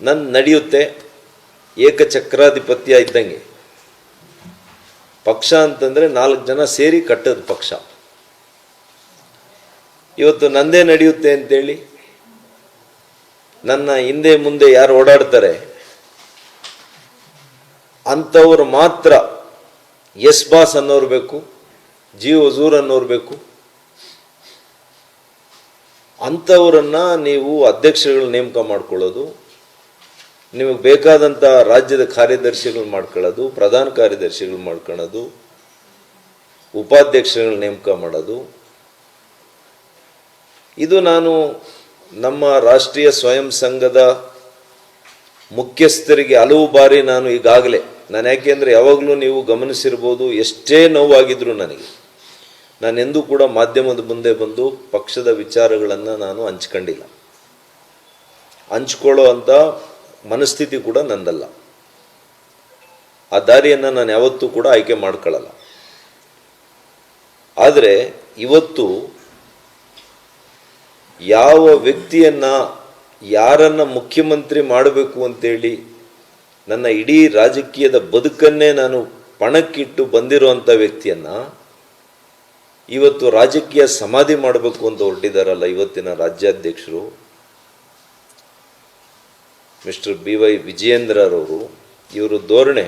ನನ್ನ ನಡೆಯುತ್ತೆ ಏಕಚಕ್ರಾಧಿಪತ್ಯ ಇದ್ದಂಗೆ. ಪಕ್ಷ ಅಂತಂದರೆ 4 ಜನ ಸೇರಿ ಕಟ್ಟದ ಪಕ್ಷ. ಇವತ್ತು ನಂದೇ ನಡೆಯುತ್ತೆ ಅಂತೇಳಿ ನನ್ನ ಹಿಂದೆ ಮುಂದೆ ಯಾರು ಓಡಾಡ್ತಾರೆ ಅಂಥವ್ರು ಮಾತ್ರ ಎಸ್ ಬಾಸ್ ಅನ್ನೋರು ಬೇಕು, ಜಿ ಹುಜೂರ್ ಅನ್ನೋರು ಬೇಕು. ಅಂಥವ್ರನ್ನ ನೀವು ಅಧ್ಯಕ್ಷರುಗಳು ನೇಮಕ ಮಾಡ್ಕೊಳ್ಳೋದು, ನಿಮಗೆ ಬೇಕಾದಂಥ ರಾಜ್ಯದ ಕಾರ್ಯದರ್ಶಿಗಳು ಮಾಡ್ಕೊಳ್ಳೋದು, ಪ್ರಧಾನ ಕಾರ್ಯದರ್ಶಿಗಳು ಮಾಡ್ಕೊಳ್ಳೋದು, ಉಪಾಧ್ಯಕ್ಷರುಗಳು ನೇಮಕ ಮಾಡೋದು. ಇದು ನಾನು ನಮ್ಮ ರಾಷ್ಟ್ರೀಯ ಸ್ವಯಂ ಸಂಘದ ಮುಖ್ಯಸ್ಥರಿಗೆ ಹಲವು ಬಾರಿ ನಾನು ಈಗಾಗಲೇ ಯಾಕೆಂದರೆ ಯಾವಾಗಲೂ ನೀವು ಗಮನಿಸಿರ್ಬೋದು, ಎಷ್ಟೇ ನೋವಾಗಿದ್ರು ನಾನೆಂದೂ ಕೂಡ ಮಾಧ್ಯಮದ ಮುಂದೆ ಬಂದು ಪಕ್ಷದ ವಿಚಾರಗಳನ್ನು ನಾನು ಹಂಚ್ಕೊಂಡಿಲ್ಲ. ಹಂಚ್ಕೊಳ್ಳೋ ಅಂಥ ಮನಸ್ಥಿತಿ ಕೂಡ ನಂದಲ್ಲ. ಆ ದಾರಿಯನ್ನು ನಾನು ಯಾವತ್ತೂ ಕೂಡ ಆಯ್ಕೆ ಮಾಡ್ಕೊಳ್ಳಲ್ಲ. ಆದರೆ ಇವತ್ತು ಯಾವ ವ್ಯಕ್ತಿಯನ್ನು ಯಾರನ್ನು ಮುಖ್ಯಮಂತ್ರಿ ಮಾಡಬೇಕು ಅಂತೇಳಿ ನನ್ನ ಇಡೀ ರಾಜಕೀಯದ ಬದುಕನ್ನೇ ನಾನು ಪಣಕ್ಕಿಟ್ಟು ಬಂದಿರುವಂಥ ವ್ಯಕ್ತಿಯನ್ನು ಇವತ್ತು ರಾಜಕೀಯ ಸಮಾಧಿ ಮಾಡಬೇಕು ಅಂತ ಹೊರಟಿದ್ದಾರಲ್ಲ ಇವತ್ತಿನ ರಾಜ್ಯಾಧ್ಯಕ್ಷರು ಮಿಸ್ಟರ್ BY ವಿಜಯೇಂದ್ರರವರು, ಇವರು ಧೋರಣೆ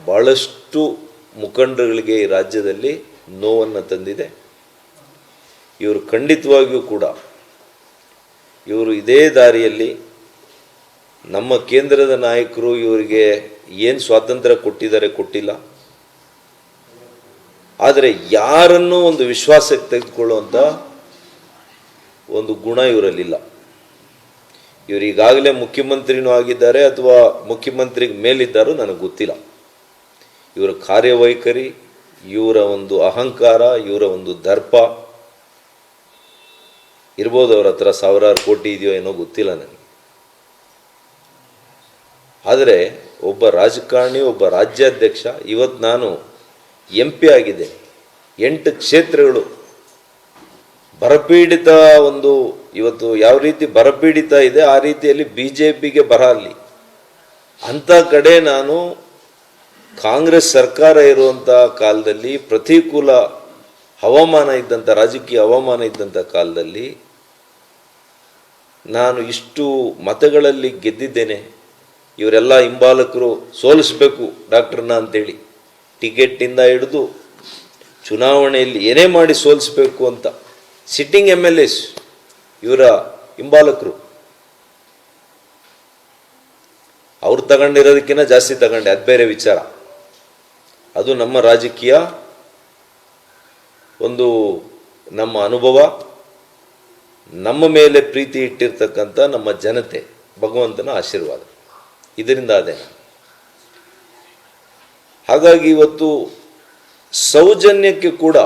ಭಾಳಷ್ಟು ಮುಖಂಡರುಗಳಿಗೆ ಈ ರಾಜ್ಯದಲ್ಲಿ ನೋವನ್ನು ತಂದಿದೆ. ಇವರು ಖಂಡಿತವಾಗಿಯೂ ಕೂಡ ಇವರು ಇದೇ ದಾರಿಯಲ್ಲಿ ನಮ್ಮ ಕೇಂದ್ರದ ನಾಯಕರು ಇವರಿಗೆ ಏನು ಸ್ವಾತಂತ್ರ್ಯ ಕೊಟ್ಟಿಲ್ಲ, ಆದರೆ ಯಾರನ್ನೂ ಒಂದು ವಿಶ್ವಾಸಕ್ಕೆ ತೆಗೆದುಕೊಳ್ಳುವಂಥ ಒಂದು ಗುಣ ಇವರಲ್ಲಿಲ್ಲ. ಇವರು ಈಗಾಗಲೇ ಮುಖ್ಯಮಂತ್ರಿನೂ ಆಗಿದ್ದಾರೆ ಅಥವಾ ಮುಖ್ಯಮಂತ್ರಿಗೆ ಮೇಲಿದ್ದಾರೋ ನನಗೆ ಗೊತ್ತಿಲ್ಲ. ಇವರ ಕಾರ್ಯವೈಖರಿ, ಇವರ ಒಂದು ಅಹಂಕಾರ, ಇವರ ಒಂದು ದರ್ಪ ಇರ್ಬೋದು. ಅವ್ರ ಹತ್ರ ಸಾವಿರಾರು ಕೋಟಿ ಇದೆಯೋ ಏನೋ ಗೊತ್ತಿಲ್ಲ ನನಗೆ. ಆದರೆ ಒಬ್ಬ ರಾಜಕಾರಣಿ, ಒಬ್ಬ ರಾಜ್ಯಾಧ್ಯಕ್ಷ, ಇವತ್ತು ನಾನು MP ಆಗಿದೆ, 8 ಕ್ಷೇತ್ರಗಳು ಬರಪೀಡಿತ ಒಂದು ಇವತ್ತು ಯಾವ ರೀತಿ ಬರಪೀಡಿತ ಇದೆ ಆ ರೀತಿಯಲ್ಲಿ BJPಗೆ ಬರ ಅಲ್ಲಿ. ಅಂಥ ಕಡೆ ನಾನು ಕಾಂಗ್ರೆಸ್ ಸರ್ಕಾರ ಇರುವಂಥ ಕಾಲದಲ್ಲಿ ಪ್ರತಿಕೂಲ ಹವಾಮಾನ ಇದ್ದಂಥ, ರಾಜಕೀಯ ಹವಾಮಾನ ಇದ್ದಂಥ ಕಾಲದಲ್ಲಿ ನಾನು ಇಷ್ಟು ಮತಗಳಲ್ಲಿ ಗೆದ್ದಿದ್ದೇನೆ. ಇವರೆಲ್ಲ ಹಿಂಬಾಲಕರು ಸೋಲಿಸಬೇಕು ಡಾಕ್ಟ್ರನ್ನ ಅಂತೇಳಿ ಟಿಕೆಟಿಂದ ಹಿಡಿದು ಚುನಾವಣೆಯಲ್ಲಿ ಏನೇ ಮಾಡಿ ಸೋಲಿಸಬೇಕು ಅಂತ ಸಿಟ್ಟಿಂಗ್ MLAs ಇವರ ಹಿಂಬಾಲಕರು. ಅವ್ರು ತಗೊಂಡಿರೋದಕ್ಕಿಂತ ಜಾಸ್ತಿ ತಗೊಂಡೆ, ಅದು ಬೇರೆ ವಿಚಾರ. ಅದು ನಮ್ಮ ರಾಜಕೀಯ ಒಂದು ನಮ್ಮ ಅನುಭವ, ನಮ್ಮ ಮೇಲೆ ಪ್ರೀತಿ ಇಟ್ಟಿರ್ತಕ್ಕಂಥ ನಮ್ಮ ಜನತೆ, ಭಗವಂತನ ಆಶೀರ್ವಾದ, ಇದರಿಂದ ಅದೇ. ಹಾಗಾಗಿ ಇವತ್ತು ಸೌಜನ್ಯಕ್ಕೆ ಕೂಡ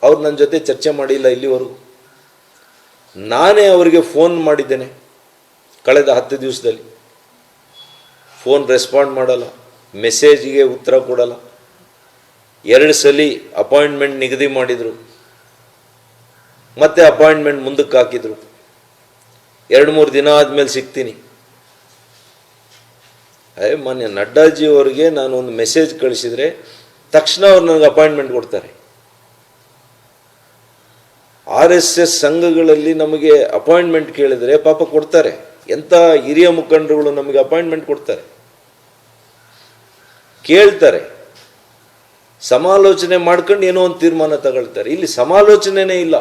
ಅವ್ರು ನನ್ನ ಜೊತೆ ಚರ್ಚೆ ಮಾಡಿಲ್ಲ ಇಲ್ಲಿವರೆಗೂ. ನಾನೇ ಅವರಿಗೆ ಫೋನ್ ಮಾಡಿದ್ದೇನೆ ಕಳೆದ 10 ದಿವಸದಲ್ಲಿ. ಫೋನ್ ರೆಸ್ಪಾಂಡ್ ಮಾಡಲ್ಲ, ಮೆಸೇಜಿಗೆ ಉತ್ತರ ಕೊಡಲ್ಲ. 2 ಸಲ ಅಪಾಯಿಂಟ್ಮೆಂಟ್ ನಿಗದಿ ಮಾಡಿದರು, ಮತ್ತೆ ಅಪಾಯಿಂಟ್ಮೆಂಟ್ ಮುಂದಕ್ಕೆ ಹಾಕಿದರು. 2-3 ದಿನ ಆದಮೇಲೆ ಸಿಗ್ತೀನಿ. ಮಾನ್ಯ ನಡ್ಡಾಜಿ ಅವರಿಗೆ ನಾನು ಒಂದು ಮೆಸೇಜ್ ಕಳಿಸಿದರೆ ತಕ್ಷಣ ಅವ್ರು ನನಗೆ ಅಪಾಯಿಂಟ್ಮೆಂಟ್ ಕೊಡ್ತಾರೆ. RSS ಸಂಘಗಳಲ್ಲಿ ನಮಗೆ ಅಪಾಯಿಂಟ್ಮೆಂಟ್ ಕೇಳಿದರೆ ಪಾಪ ಕೊಡ್ತಾರೆ. ಎಂಥ ಹಿರಿಯ ಮುಖಂಡರುಗಳು ನಮಗೆ ಅಪಾಯಿಂಟ್ಮೆಂಟ್ ಕೊಡ್ತಾರೆ, ಕೇಳ್ತಾರೆ, ಸಮಾಲೋಚನೆ ಮಾಡ್ಕೊಂಡು ಏನೋ ಒಂದು ತೀರ್ಮಾನ ತಗೊಳ್ತಾರೆ. ಇಲ್ಲಿ ಸಮಾಲೋಚನೆನೇ ಇಲ್ಲ.